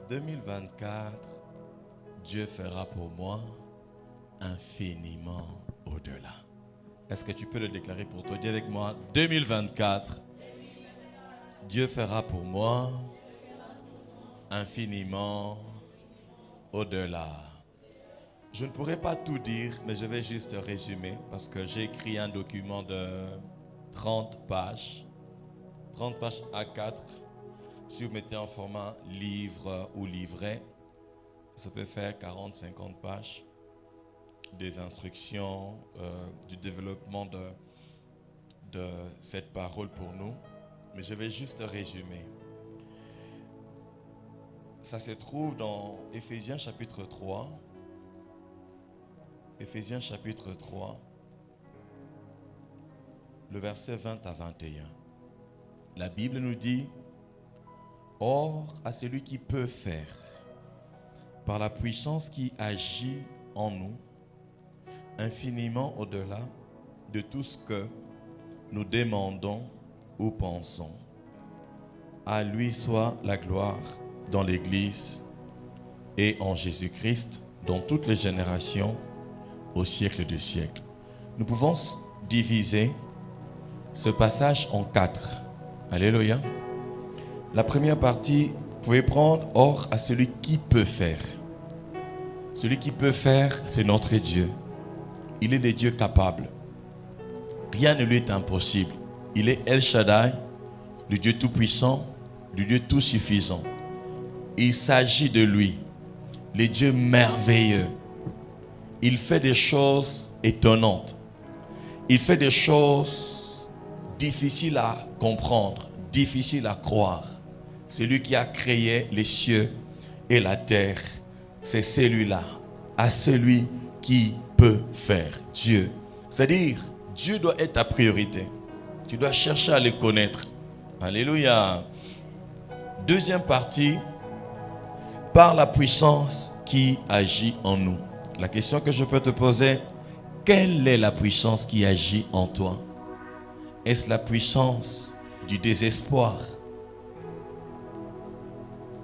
2024, Dieu fera pour moi infiniment au-delà. Est-ce que tu peux le déclarer pour toi? Dis avec moi, 2024, Dieu fera pour moi infiniment au-delà. Je ne pourrais pas tout dire, mais je vais juste résumer parce que j'ai écrit un document de 30 pages A4. Si vous mettez en format livre ou livret, ça peut faire 40-50 pages. Des instructions, du développement de cette parole pour nous. Mais je vais juste résumer. Ça se trouve dans Éphésiens chapitre 3. Éphésiens chapitre 3, le verset 20 à 21. La Bible nous dit: Or, à celui qui peut faire, par la puissance qui agit en nous, infiniment au-delà de tout ce que nous demandons ou pensons, à lui soit la gloire dans l'Église et en Jésus-Christ, dans toutes les générations, au siècle des siècles. Nous pouvons diviser ce passage en 4. Alléluia. La première partie, vous pouvez prendre « Or à celui qui peut faire ». Celui qui peut faire, c'est notre Dieu. Il est le Dieu capable. Rien ne lui est impossible. Il est El Shaddai, le Dieu tout-puissant, le Dieu tout-suffisant. Il s'agit de lui, le Dieu merveilleux. Il fait des choses étonnantes. Il fait des choses difficiles à comprendre, difficiles à croire. C'est lui qui a créé les cieux et la terre. C'est celui-là, à celui qui peut faire, Dieu. C'est-à-dire, Dieu doit être ta priorité. Tu dois chercher à le connaître. Alléluia. Deuxième partie, par la puissance qui agit en nous. La question que je peux te poser, quelle est la puissance qui agit en toi? Est-ce la puissance du désespoir?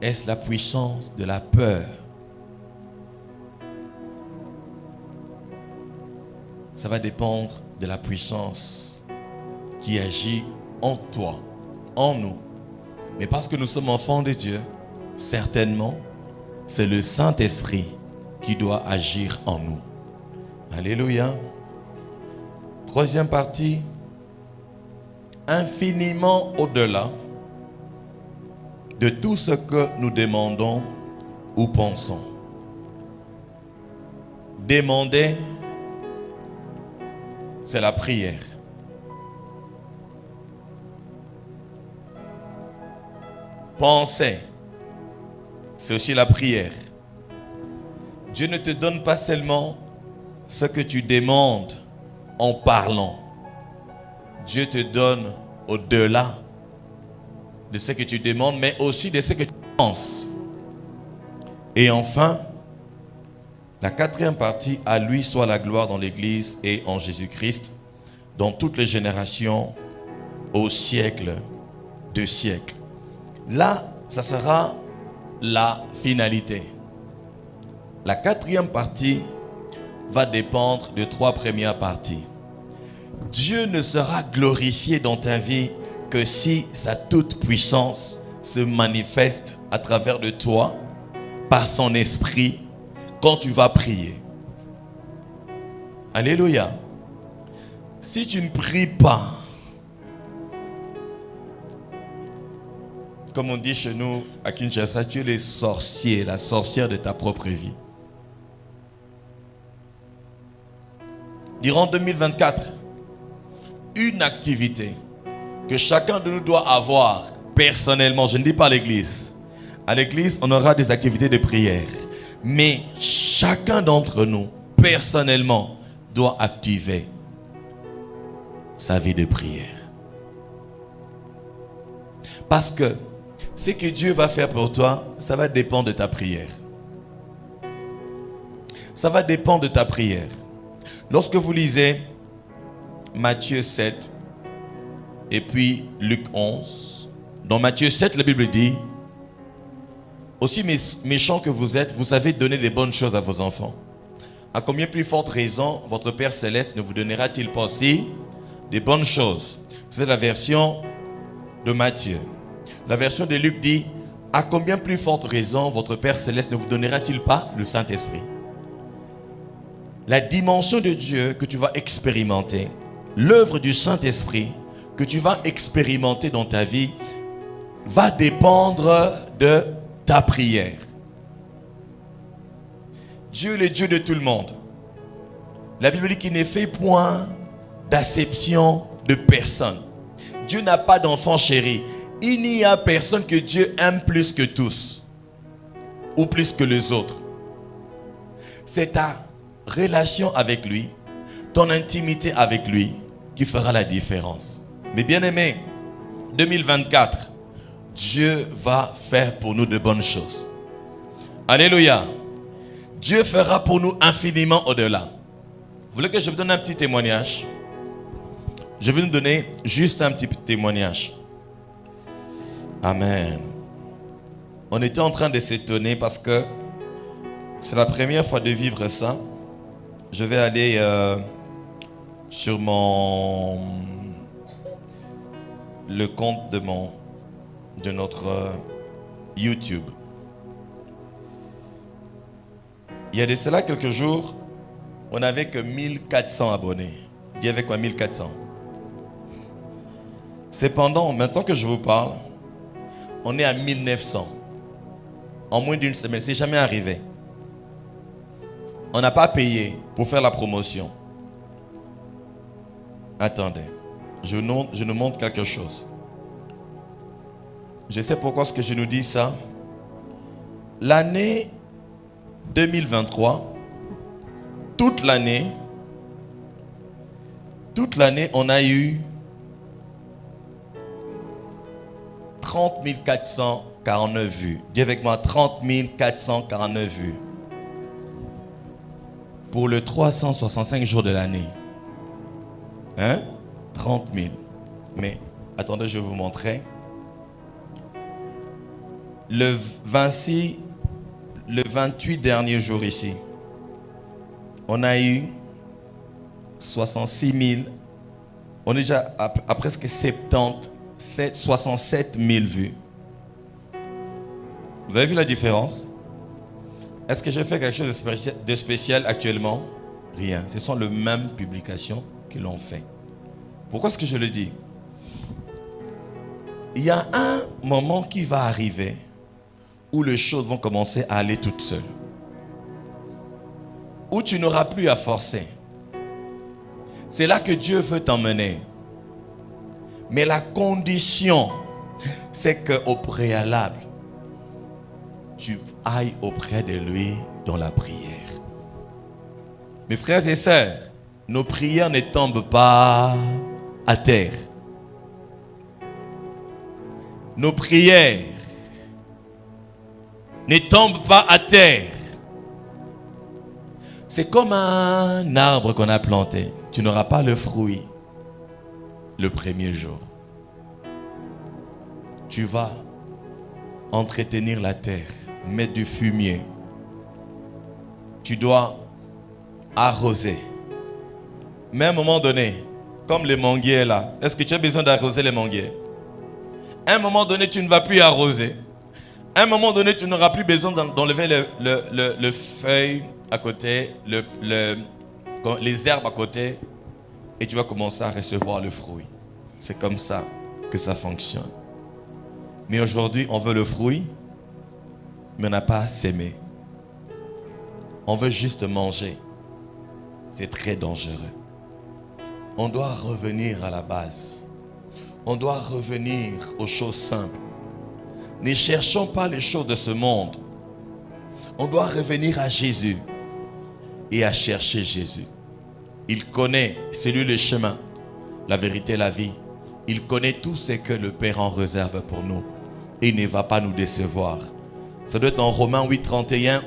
Est-ce la puissance de la peur? Ça va dépendre de la puissance qui agit en toi, en nous. Mais parce que nous sommes enfants de Dieu, certainement, c'est le Saint-Esprit qui doit agir en nous. Alléluia. Troisième partie, infiniment au-delà de tout ce que nous demandons ou pensons. Demander, c'est la prière. Penser, c'est aussi la prière. Dieu ne te donne pas seulement ce que tu demandes en parlant. Dieu te donne au-delà de ce que tu demandes, mais aussi de ce que tu penses. Et enfin, la quatrième partie, à lui soit la gloire dans l'Église et en Jésus-Christ, dans toutes les générations, au siècle de siècles. Là, ça sera la finalité. La quatrième partie va dépendre de trois premières parties. Dieu ne sera glorifié dans ta vie que si sa toute puissance se manifeste à travers de toi, par son esprit, quand tu vas prier. Alléluia. Si tu ne pries pas, comme on dit chez nous à Kinshasa, tu es le sorcier, la sorcière de ta propre vie. Durant 2024, une activité que chacun de nous doit avoir personnellement, je ne dis pas à l'église. À l'église, on aura des activités de prière. Mais chacun d'entre nous, personnellement, doit activer sa vie de prière. Parce que ce que Dieu va faire pour toi, ça va dépendre de ta prière. Ça va dépendre de ta prière. Lorsque vous lisez Matthieu 7 et puis Luc 11, dans Matthieu 7, la Bible dit: aussi méchant que vous êtes, vous savez donner des bonnes choses à vos enfants. À combien plus forte raison votre Père Céleste ne vous donnera-t-il pas aussi des bonnes choses? C'est la version de Matthieu. La version de Luc dit, à combien plus forte raison votre Père Céleste ne vous donnera-t-il pas le Saint-Esprit? La dimension de Dieu que tu vas expérimenter, l'œuvre du Saint-Esprit que tu vas expérimenter dans ta vie, va dépendre de ta prière. Dieu est le Dieu de tout le monde. La Bible dit qu'il ne fait point d'acception de personne. Dieu n'a pas d'enfant chéri. Il n'y a personne que Dieu aime plus que tous ou plus que les autres. C'est ta relation avec lui, ton intimité avec lui qui fera la différence. Mais bien aimé, 2024, Dieu va faire pour nous de bonnes choses. Alléluia. Dieu fera pour nous infiniment au-delà. Vous voulez que je vous donne un petit témoignage? Je vais vous donner juste un petit témoignage. Amen. On était en train de s'étonner parce que c'est la première fois de vivre ça. Je vais aller sur le compte de notre YouTube. Il y a de cela quelques jours, on n'avait que 1400 abonnés. Dis avec quoi 1400. Cependant, maintenant que je vous parle, on est à 1900. En moins d'une semaine, c'est jamais arrivé. On n'a pas payé pour faire la promotion. Attendez, je nous montre quelque chose. Je sais pourquoi est-ce que je nous dis ça. L'année 2023, toute l'année, on a eu 30 449 vues. Dis avec moi, 30 449 vues. Pour le 365 jours de l'année. Hein? 30 000. Mais, attendez, je vais vous montrer. Le 28 derniers jours ici, on a eu 66 000. On est déjà à presque 67 000 vues. Vous avez vu la différence? Est-ce que j'ai fait quelque chose de spécial actuellement? Rien. Ce sont les mêmes publications que l'on fait. Pourquoi est-ce que je le dis? Il y a un moment qui va arriver où les choses vont commencer à aller toutes seules. Où tu n'auras plus à forcer. C'est là que Dieu veut t'emmener. Mais la condition, c'est qu'au préalable, tu ailles auprès de lui dans la prière. Mes frères et sœurs, nos prières ne tombent pas à terre. Nos prières ne tombent pas à terre. C'est comme un arbre qu'on a planté. Tu n'auras pas le fruit le premier jour. Tu vas entretenir la terre, mettre du fumier. Tu dois arroser. Mais à un moment donné, comme les manguiers là, est-ce que tu as besoin d'arroser les manguiers? À un moment donné, tu ne vas plus arroser. À un moment donné, tu n'auras plus besoin d'enlever le feuille à côté, les herbes à côté, et tu vas commencer à recevoir le fruit. C'est comme ça que ça fonctionne. Mais aujourd'hui, on veut le fruit, mais on n'a pas sémé. On veut juste manger. C'est très dangereux. On doit revenir à la base. On doit revenir aux choses simples. Ne cherchons pas les choses de ce monde. On doit revenir à Jésus et à chercher Jésus. Il connaît, c'est lui le chemin, la vérité, la vie. Il connaît tout ce que le Père en réserve pour nous. Et il ne va pas nous décevoir. Ça doit être en Romains 8, 31.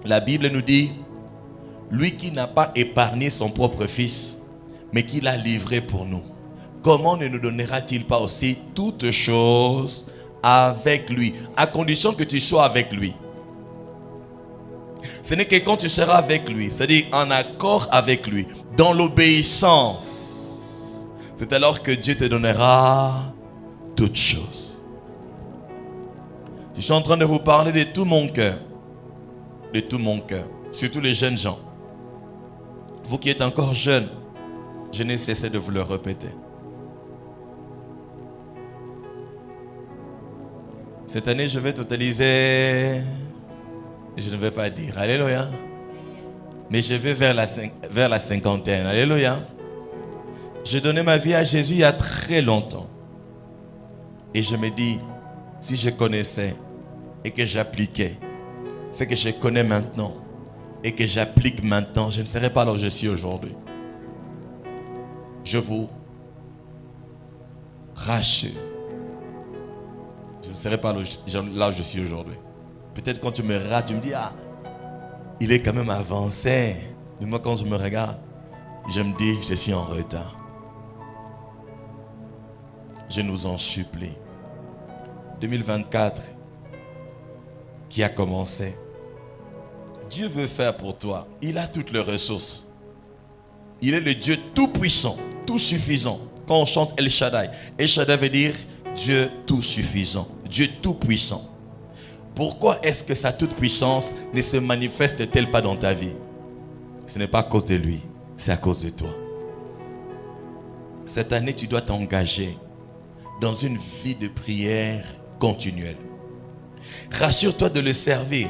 La Bible nous dit, lui qui n'a pas épargné son propre fils, mais qui l'a livré pour nous, comment ne nous donnera-t-il pas aussi toutes choses avec lui, à condition que tu sois avec lui. Ce n'est que quand tu seras avec lui, c'est-à-dire en accord avec lui, dans l'obéissance, c'est alors que Dieu te donnera toutes choses. Je suis en train de vous parler de tout mon cœur, de tout mon cœur, surtout les jeunes gens. Vous qui êtes encore jeunes, je n'ai cessé de vous le répéter. Cette année, je vais totaliser, je ne vais pas dire, alléluia, mais je vais vers la cinquantaine, alléluia. J'ai donné ma vie à Jésus il y a très longtemps. Et je me dis, si je connaissais et que j'appliquais ce que je connais maintenant et que j'applique maintenant, je ne serais pas là où je suis aujourd'hui. Je vous rassure. Je ne serais pas là où je suis aujourd'hui. Peut-être quand tu me rates, tu me dis, ah, il est quand même avancé. Mais moi, quand je me regarde, je me dis, je suis en retard. Je nous en supplie. 2024 qui a commencé. Dieu veut faire pour toi. Il a toutes les ressources. Il est le Dieu tout puissant, tout suffisant. Quand on chante El Shaddai, El Shaddai veut dire Dieu tout suffisant, Dieu tout puissant. Pourquoi est-ce que sa toute puissance ne se manifeste-t-elle pas dans ta vie? Ce n'est pas à cause de lui, c'est à cause de toi. Cette année, tu dois t'engager dans une vie de prière continuelle. Rassure-toi de le servir.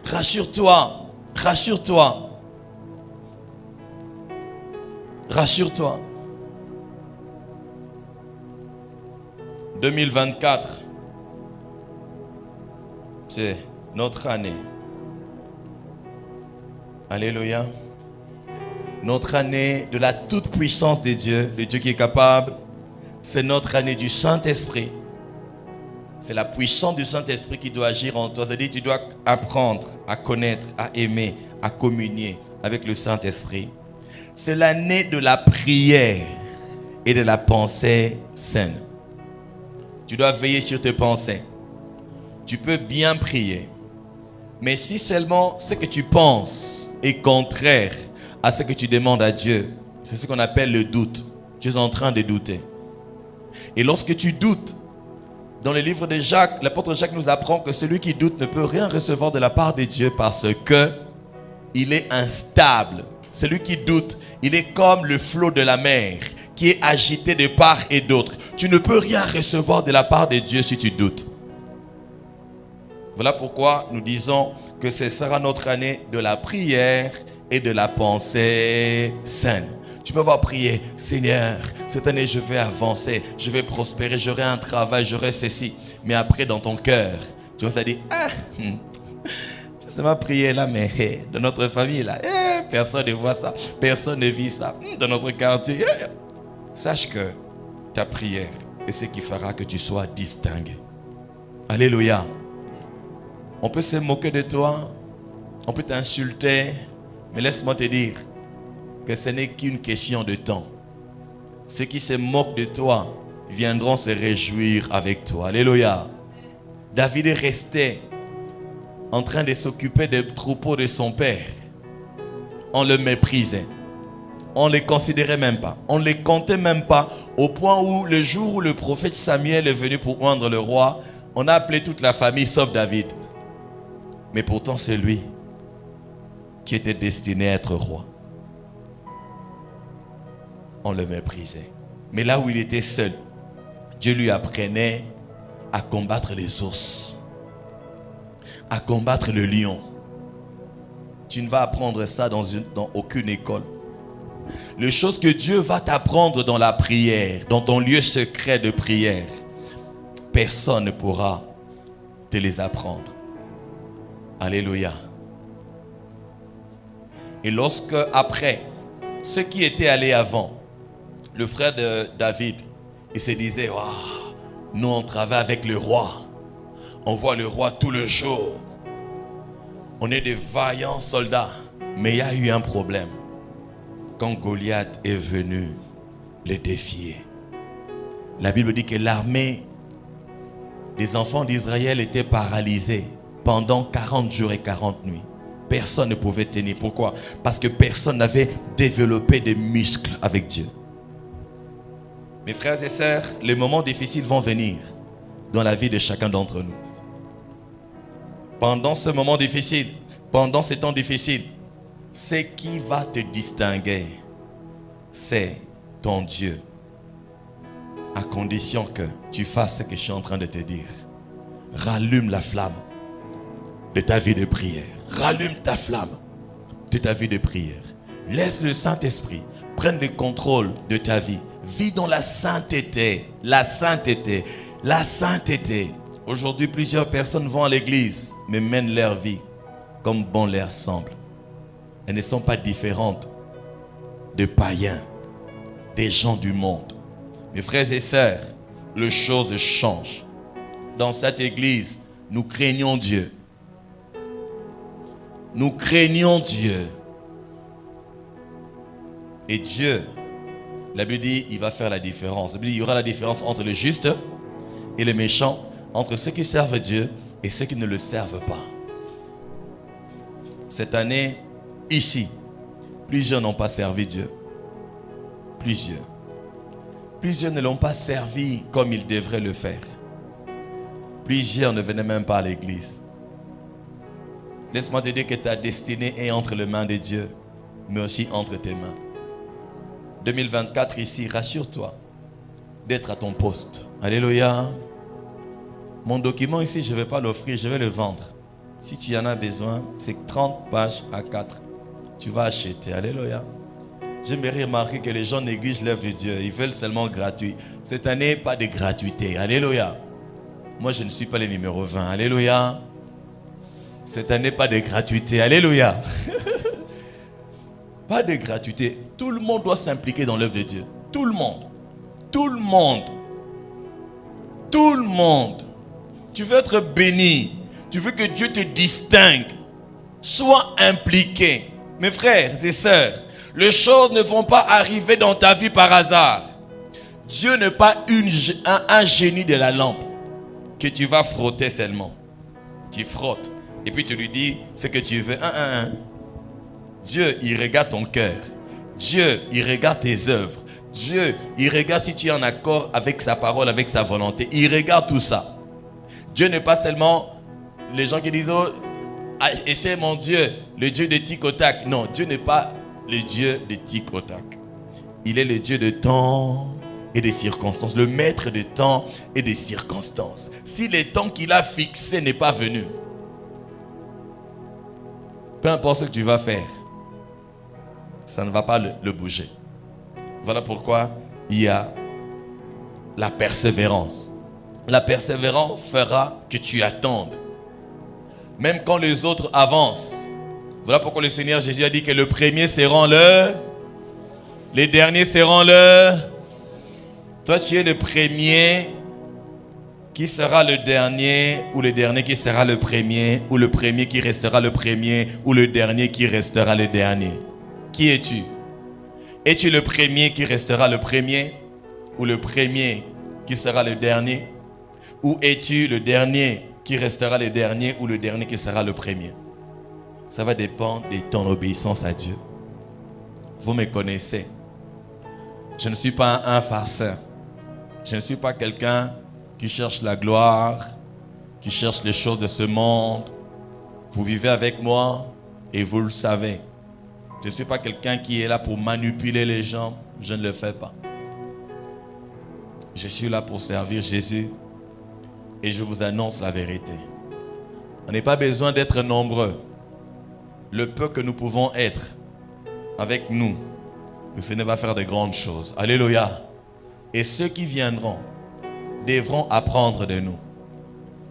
Rassure-toi, rassure-toi. Rassure-toi. 2024, c'est notre année. Alléluia. Notre année de la toute puissance de Dieu, le Dieu qui est capable. C'est notre année du Saint-Esprit. C'est la puissance du Saint-Esprit qui doit agir en toi. C'est-à-dire que tu dois apprendre à connaître, à aimer, à communier avec le Saint-Esprit. C'est l'année de la prière et de la pensée saine. Tu dois veiller sur tes pensées. Tu peux bien prier. Mais si seulement ce que tu penses est contraire à ce que tu demandes à Dieu, c'est ce qu'on appelle le doute. Tu es en train de douter. Et lorsque tu doutes, dans le livre de Jacques, l'apôtre Jacques nous apprend que celui qui doute ne peut rien recevoir de la part de Dieu parce que il est instable. Celui qui doute, il est comme le flot de la mer qui est agité de part et d'autre. Tu ne peux rien recevoir de la part de Dieu si tu doutes. Voilà pourquoi nous disons que ce sera notre année de la prière et de la pensée saine. Tu peux avoir prié, Seigneur, cette année je vais avancer, je vais prospérer, j'aurai un travail, j'aurai ceci. Mais après dans ton cœur, tu vas te dire, ah, je sais pas prier là, mais dans notre famille là, personne ne voit ça, personne ne vit ça. Dans notre quartier, sache que ta prière est ce qui fera que tu sois distingué. Alléluia. On peut se moquer de toi, on peut t'insulter, mais laisse-moi te dire que ce n'est qu'une question de temps. Ceux qui se moquent de toi viendront se réjouir avec toi. Alléluia. David est resté en train de s'occuper des troupeaux de son père. On le méprisait. On ne les considérait même pas. On ne les comptait même pas. Au point où le jour où le prophète Samuel est venu pour oindre le roi, on a appelé toute la famille sauf David. Mais pourtant c'est lui qui était destiné à être roi. On le méprisait. Mais là où il était seul, Dieu lui apprenait à combattre les ours, à combattre le lion. Tu ne vas apprendre ça dans aucune école. Les choses que Dieu va t'apprendre dans la prière, dans ton lieu secret de prière, personne ne pourra te les apprendre. Alléluia. Et lorsque, après, ceux qui étaient allés avant, le frère de David, il se disait, wow, nous on travaille avec le roi. On voit le roi tout le jour. On est des vaillants soldats. Mais il y a eu un problème. Quand Goliath est venu les défier, la Bible dit que l'armée les enfants d'Israël étaient paralysés pendant 40 jours et 40 nuits. Personne ne pouvait tenir. Pourquoi? Parce que personne n'avait développé des muscles avec Dieu. Mes frères et sœurs, les moments difficiles vont venir dans la vie de chacun d'entre nous. Pendant ce moment difficile, pendant ces temps difficiles, ce qui va te distinguer, c'est ton Dieu. À condition que tu fasses ce que je suis en train de te dire. Rallume la flamme de ta vie de prière. Rallume ta flamme de ta vie de prière. Laisse le Saint-Esprit prendre le contrôle de ta vie. Vis dans la sainteté. La sainteté. La sainteté. Aujourd'hui, plusieurs personnes vont à l'église, mais mènent leur vie comme bon leur semble. Elles ne sont pas différentes des païens, des gens du monde. Mes frères et sœurs, les choses changent. Dans cette église, nous craignons Dieu. Nous craignons Dieu. Et Dieu, la Bible dit, il va faire la différence. La Bible dit, il y aura la différence entre le juste et le méchant, entre ceux qui servent Dieu et ceux qui ne le servent pas. Cette année, ici, plusieurs n'ont pas servi Dieu. Plusieurs. Plusieurs ne l'ont pas servi comme ils devraient le faire. Plusieurs ne venaient même pas à l'église. Laisse-moi te dire que ta destinée est entre les mains de Dieu, mais aussi entre tes mains. 2024 ici, rassure-toi d'être à ton poste. Alléluia. Mon document ici, je ne vais pas l'offrir, je vais le vendre. Si tu en as besoin, c'est 30 pages à 4. Tu vas acheter. Alléluia. J'aimerais remarquer que les gens négligent l'œuvre de Dieu. Ils veulent seulement gratuit. Cette année, pas de gratuité. Alléluia. Moi, je ne suis pas le numéro 20. Alléluia. Cette année, pas de gratuité. Alléluia. Pas de gratuité. Tout le monde doit s'impliquer dans l'œuvre de Dieu. Tout le monde. Tout le monde. Tout le monde. Tu veux être béni. Tu veux que Dieu te distingue. Sois impliqué. Mes frères et sœurs, les choses ne vont pas arriver dans ta vie par hasard. Dieu n'est pas un génie de la lampe que tu vas frotter seulement. Tu frottes et puis tu lui dis ce que tu veux. Dieu, il regarde ton cœur. Dieu, il regarde tes œuvres. Dieu, il regarde si tu es en accord avec sa parole, avec sa volonté. Il regarde tout ça. Dieu n'est pas seulement les gens qui disent, oh, et c'est mon Dieu, le Dieu de tic au tac. Non, Dieu n'est pas le Dieu de tic au tac. Il est le Dieu de temps et des circonstances, le maître de temps et des circonstances. Si le temps qu'il a fixé n'est pas venu, peu importe ce que tu vas faire, ça ne va pas le bouger. Voilà pourquoi il y a la persévérance. La persévérance fera que tu attendes. Même quand les autres avancent. Voilà pourquoi le Seigneur Jésus a dit que le premier seront les derniers seront Toi, tu es le premier qui sera le dernier, ou le dernier qui sera le premier, ou le premier qui restera le premier, ou le dernier qui restera le dernier. Qui es-tu? Es-tu le premier qui restera le premier, ou le premier qui sera le dernier? Ou es-tu le dernier qui restera le dernier, ou le dernier qui sera le premier? Ça va dépendre de ton obéissance à Dieu. Vous me connaissez. Je ne suis pas un farceur. Je ne suis pas quelqu'un qui cherche la gloire, qui cherche les choses de ce monde. Vous vivez avec moi et vous le savez. Je ne suis pas quelqu'un qui est là pour manipuler les gens. Je ne le fais pas. Je suis là pour servir Jésus et je vous annonce la vérité. On n'a pas besoin d'être nombreux. Le peu que nous pouvons être avec nous, le Seigneur va faire de grandes choses. Alléluia. Et ceux qui viendront devront apprendre de nous.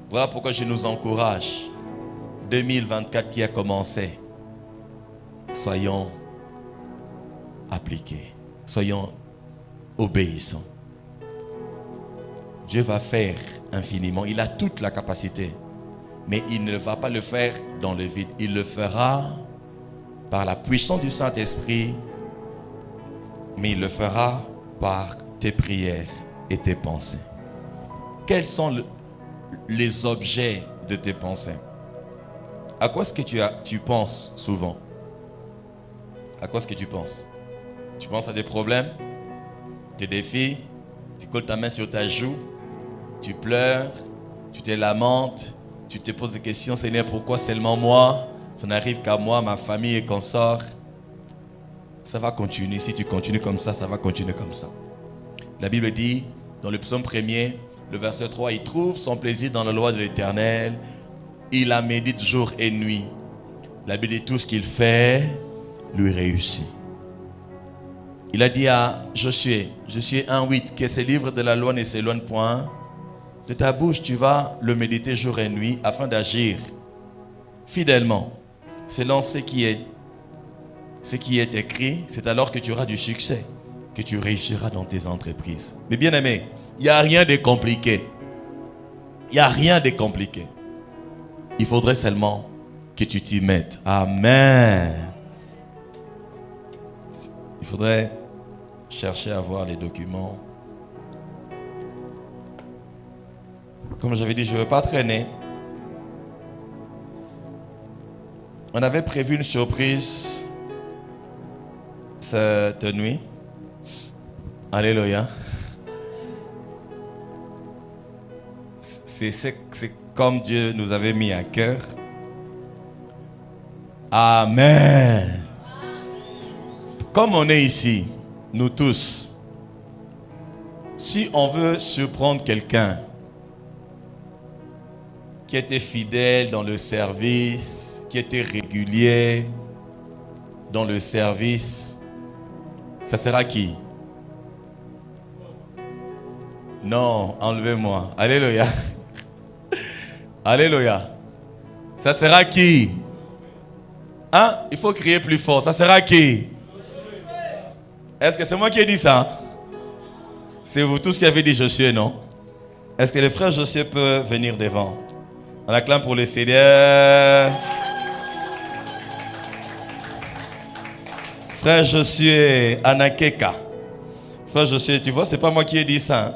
Voilà pourquoi je nous encourage. 2024 qui a commencé. Soyons appliqués. Soyons obéissants. Dieu va faire infiniment. Il a toute la capacité. Mais il ne va pas le faire dans le vide. Il le fera par la puissance du Saint-Esprit. Mais il le fera par tes prières et tes pensées. Quelles sont les objets de tes pensées. À quoi est-ce que tu penses souvent? À quoi est-ce que tu penses? Tu penses à des problèmes, tes défis, tu colles ta main sur ta joue, tu pleures, tu te lamentes, tu te poses des questions, Seigneur, pourquoi seulement moi? Ça n'arrive qu'à moi, ma famille et consorts. Ça va continuer, si tu continues comme ça va continuer comme ça. La Bible dit, dans le psaume 1er, le verset 3, il trouve son plaisir dans la loi de l'Éternel, il la médite jour et nuit. La Bible dit, tout ce qu'il fait, lui réussit. Il a dit à Josué 1:8, que ce livre de la loi ne s'éloigne point de ta bouche, tu vas le méditer jour et nuit afin d'agir fidèlement selon ce qui est écrit. C'est alors que tu auras du succès, que tu réussiras dans tes entreprises. Mais bien aimé, il n'y a rien de compliqué. Il n'y a rien de compliqué. Il faudrait seulement que tu t'y mettes. Amen. Il faudrait chercher à voir les documents. Comme j'avais dit, je ne veux pas traîner. On avait prévu une surprise cette nuit. Alléluia. C'est comme Dieu nous avait mis à cœur. Amen. Comme on est ici, nous tous, si on veut surprendre quelqu'un qui était fidèle dans le service, qui était régulier dans le service, ça sera qui? Non, enlevez-moi. Alléluia. Alléluia. Ça sera qui? Hein? Il faut crier plus fort. Ça sera qui? Est-ce que c'est moi qui ai dit ça? C'est vous tous qui avez dit Josué, non? Est-ce que le frère Josué peut venir devant? On acclame pour le Seigneur. Frère Josué Anakeka. Frère Josué, tu vois, c'est pas moi qui ai dit ça. Hein?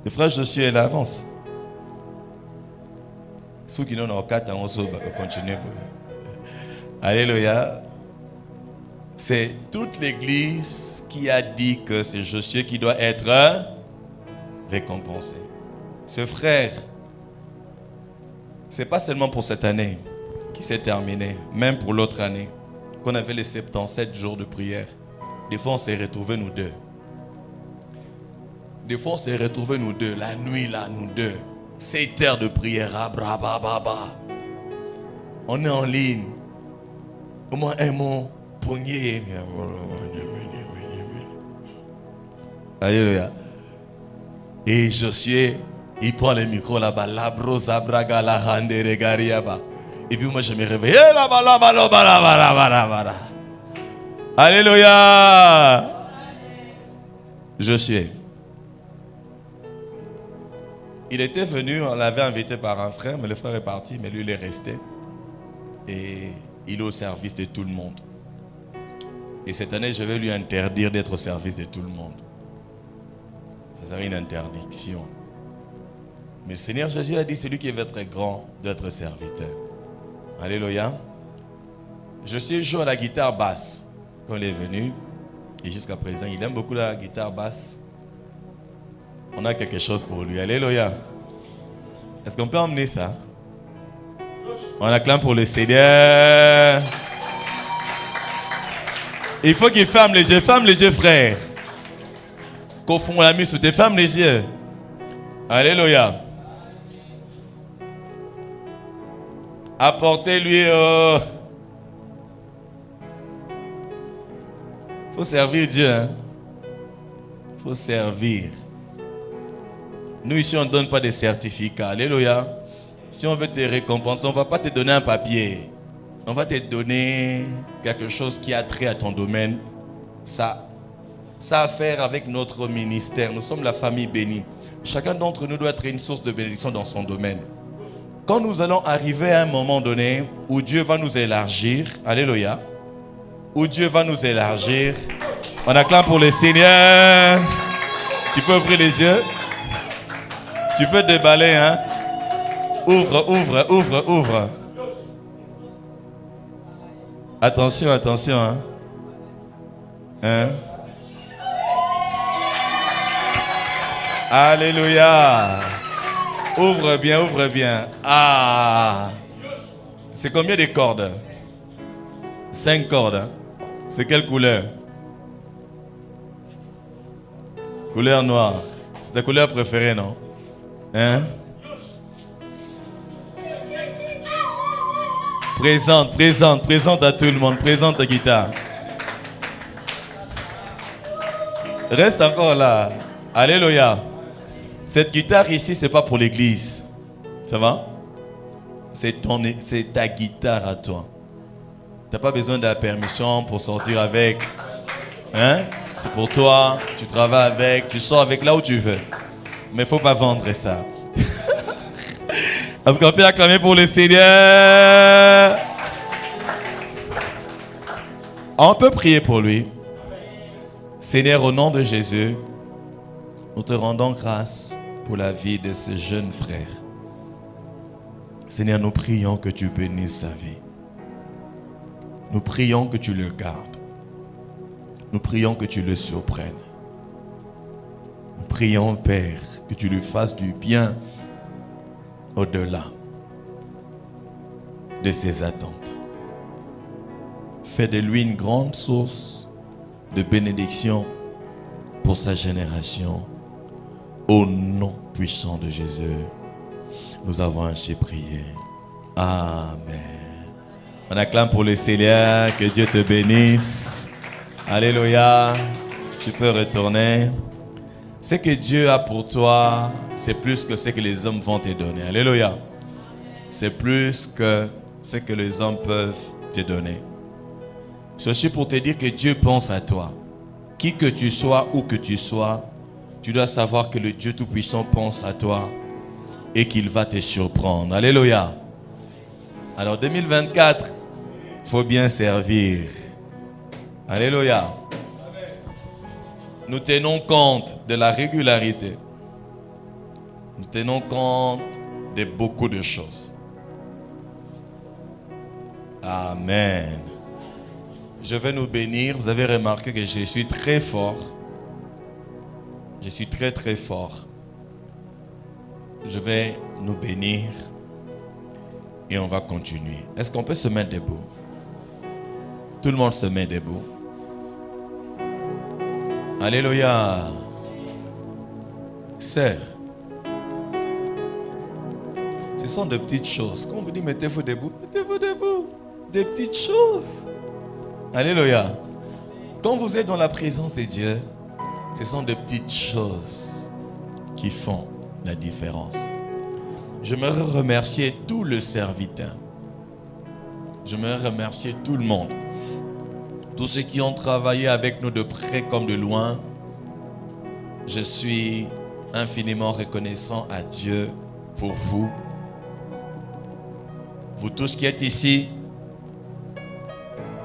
Le frère Josué, il avance. Ceux qui n'ont pas continuer. Alléluia. C'est toute l'église qui a dit que c'est Josué qui doit être récompensé. Ce frère, c'est pas seulement pour cette année qui s'est terminée, même pour l'autre année, qu'on avait les 77 jours de prière. Des fois, on s'est retrouvés nous deux. Des fois, on s'est retrouvés nous deux, la nuit là, nous deux. 7 heures de prière, on est en ligne. Au moins un mot, poignet. Alléluia. Et Josué, il prend le micro là-bas. Et puis moi, je me réveille. Alléluia. Josué. Il était venu, on l'avait invité par un frère, mais le frère est parti, mais lui il est resté. Et il est au service de tout le monde. Et cette année, je vais lui interdire d'être au service de tout le monde. Ça serait une interdiction. Mais le Seigneur Jésus a dit, celui qui veut être grand, doit être serviteur. Alléluia. Je suis joué à la guitare basse quand il est venu. Et jusqu'à présent, il aime beaucoup la guitare basse. On a quelque chose pour lui. Alléluia. Est-ce qu'on peut emmener ça? On acclame pour le Seigneur. Il faut qu'il ferme les yeux. Ferme les yeux, frère. Confond la mise sous tes ferme les yeux. Alléluia. Apportez-lui. Faut servir Dieu. Hein? Faut servir. Nous ici, on ne donne pas de certificats. Alléluia. Si on veut te récompenser, on ne va pas te donner un papier. On va te donner quelque chose qui a trait à ton domaine. Ça a à faire avec notre ministère. Nous sommes la famille bénie. Chacun d'entre nous doit être une source de bénédiction dans son domaine. Quand nous allons arriver à un moment donné où Dieu va nous élargir, alléluia, où Dieu va nous élargir, on acclame pour le Seigneur. Tu peux ouvrir les yeux. Tu peux déballer, hein? Ouvre, ouvre, ouvre, ouvre. Attention, attention, hein? Hein? Alléluia. Ouvre bien, ouvre bien. Ah! C'est combien de cordes? 5 cordes. Hein? C'est quelle couleur? Couleur noire. C'est ta couleur préférée, non? Hein? Présente à tout le monde. Présente ta guitare. Reste encore là. Alléluia. Cette guitare ici, c'est pas pour l'église. Ça va? C'est ta guitare à toi. T'as pas besoin de la permission pour sortir avec. Hein? C'est pour toi. Tu travailles avec. Tu sors avec là où tu veux. Mais faut pas vendre ça. Est-ce qu'on peut acclamer pour le Seigneur? On peut prier pour lui. Seigneur, au nom de Jésus, nous te rendons grâce pour la vie de ce jeune frère. Seigneur, nous prions que tu bénisses sa vie. Nous prions que tu le gardes. Nous prions que tu le surprennes. Nous prions, Père, que tu lui fasses du bien au-delà de ses attentes. Fais de lui une grande source de bénédiction pour sa génération. Au nom puissant de Jésus, nous avons ainsi prié. Amen. On acclame pour le Seigneur. Que Dieu te bénisse. Alléluia. Tu peux retourner. Ce que Dieu a pour toi, c'est plus que ce que les hommes vont te donner. Alléluia. C'est plus que ce que les hommes peuvent te donner. C'est aussi pour te dire que Dieu pense à toi. Qui que tu sois, où que tu sois, tu dois savoir que le Dieu Tout-Puissant pense à toi et qu'il va te surprendre. Alléluia. Alors 2024, il faut bien servir. Alléluia. Nous tenons compte de la régularité. Nous tenons compte de beaucoup de choses. Amen. Je vais nous bénir. Vous avez remarqué que je suis très fort. Je suis très très fort. Je vais nous bénir et on va continuer. Est-ce qu'on peut se mettre debout? Tout le monde se met debout. Alléluia. Sœur, ce sont de petites choses. Quand on vous dit mettez-vous debout, mettez-vous debout. Des petites choses. Alléluia. Quand vous êtes dans la présence de Dieu, ce sont de petites choses qui font la différence. J'aimerais remercier tout le serviteur. J'aimerais remercier tout le monde. Tous ceux qui ont travaillé avec nous de près comme de loin. Je suis infiniment reconnaissant à Dieu pour vous. Vous tous qui êtes ici,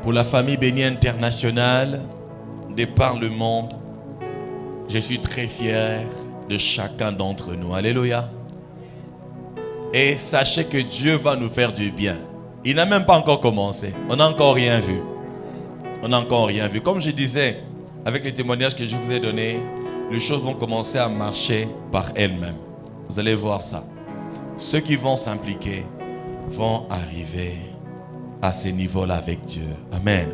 pour la famille bénie internationale, de par le monde, je suis très fier de chacun d'entre nous. Alléluia. Et sachez que Dieu va nous faire du bien. Il n'a même pas encore commencé. On n'a encore rien vu. On n'a encore rien vu. Comme je disais, avec les témoignages que je vous ai donnés, les choses vont commencer à marcher par elles-mêmes. Vous allez voir ça. Ceux qui vont s'impliquer vont arriver à ce niveau-là avec Dieu. Amen.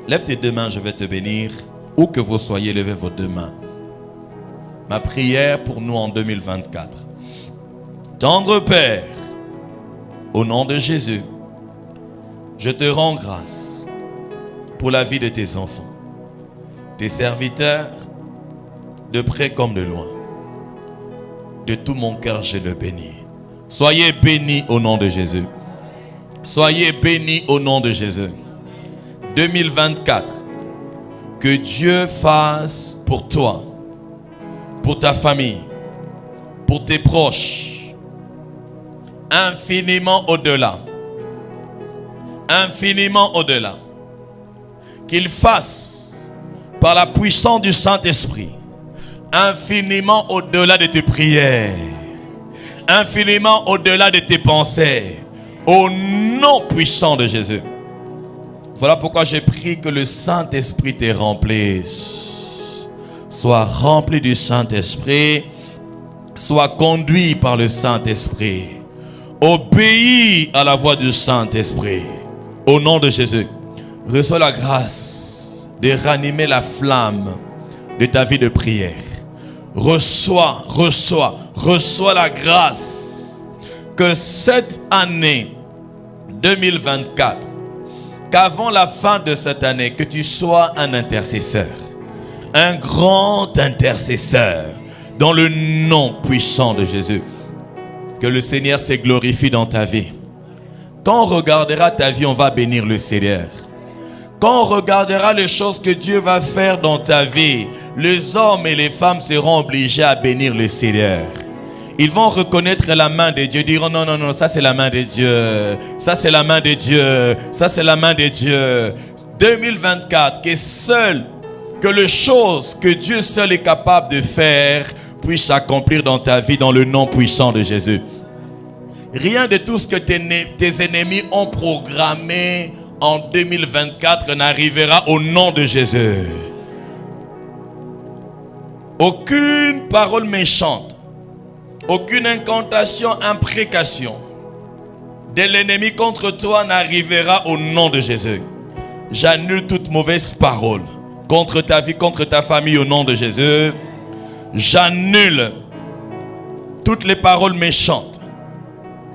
Lève tes deux mains, je vais te bénir. Où que vous soyez, levez vos deux mains. Ma prière pour nous en 2024. Tendre Père, au nom de Jésus, je te rends grâce pour la vie de tes enfants, tes serviteurs, de près comme de loin. De tout mon cœur, je le bénis. Soyez bénis au nom de Jésus. Soyez bénis au nom de Jésus. 2024, que Dieu fasse pour toi, pour ta famille, pour tes proches, infiniment au-delà. Infiniment au-delà. Qu'il fasse, par la puissance du Saint-Esprit, infiniment au-delà de tes prières. infiniment au-delà de tes pensées. Au nom puissant de Jésus. Voilà pourquoi j'ai prié que le Saint-Esprit te remplisse. Sois rempli du Saint-Esprit. Sois conduit par le Saint-Esprit. Obéis à la voix du Saint-Esprit. Au nom de Jésus. Reçois la grâce de ranimer la flamme de ta vie de prière. Reçois la grâce que cette année 2024, qu'avant la fin de cette année, que tu sois un intercesseur, un grand intercesseur, dans le nom puissant de Jésus. Que le Seigneur se glorifie dans ta vie. Quand on regardera ta vie, on va bénir le Seigneur. Quand on regardera les choses que Dieu va faire dans ta vie, les hommes et les femmes seront obligés à bénir le Seigneur. Ils vont reconnaître la main de Dieu, diront non, non, non, ça c'est la main de Dieu, ça c'est la main de Dieu, ça c'est la main de Dieu. 2024, que les choses que Dieu seul est capable de faire puissent s'accomplir dans ta vie dans le nom puissant de Jésus. Rien de tout ce que tes ennemis ont programmé en 2024 n'arrivera au nom de Jésus. Aucune parole méchante, aucune incantation, imprécation de l'ennemi contre toi n'arrivera au nom de Jésus. J'annule toute mauvaise parole contre ta vie, contre ta famille au nom de Jésus. J'annule toutes les paroles méchantes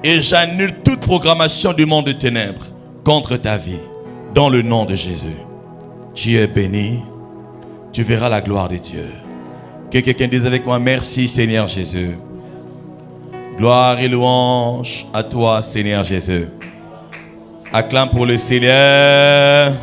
et j'annule toute programmation du monde de ténèbres contre ta vie dans le nom de Jésus. Tu es béni, tu verras la gloire de Dieu. Que quelqu'un dise avec moi, merci Seigneur Jésus. Gloire et louange à toi Seigneur Jésus. Acclame pour le Seigneur.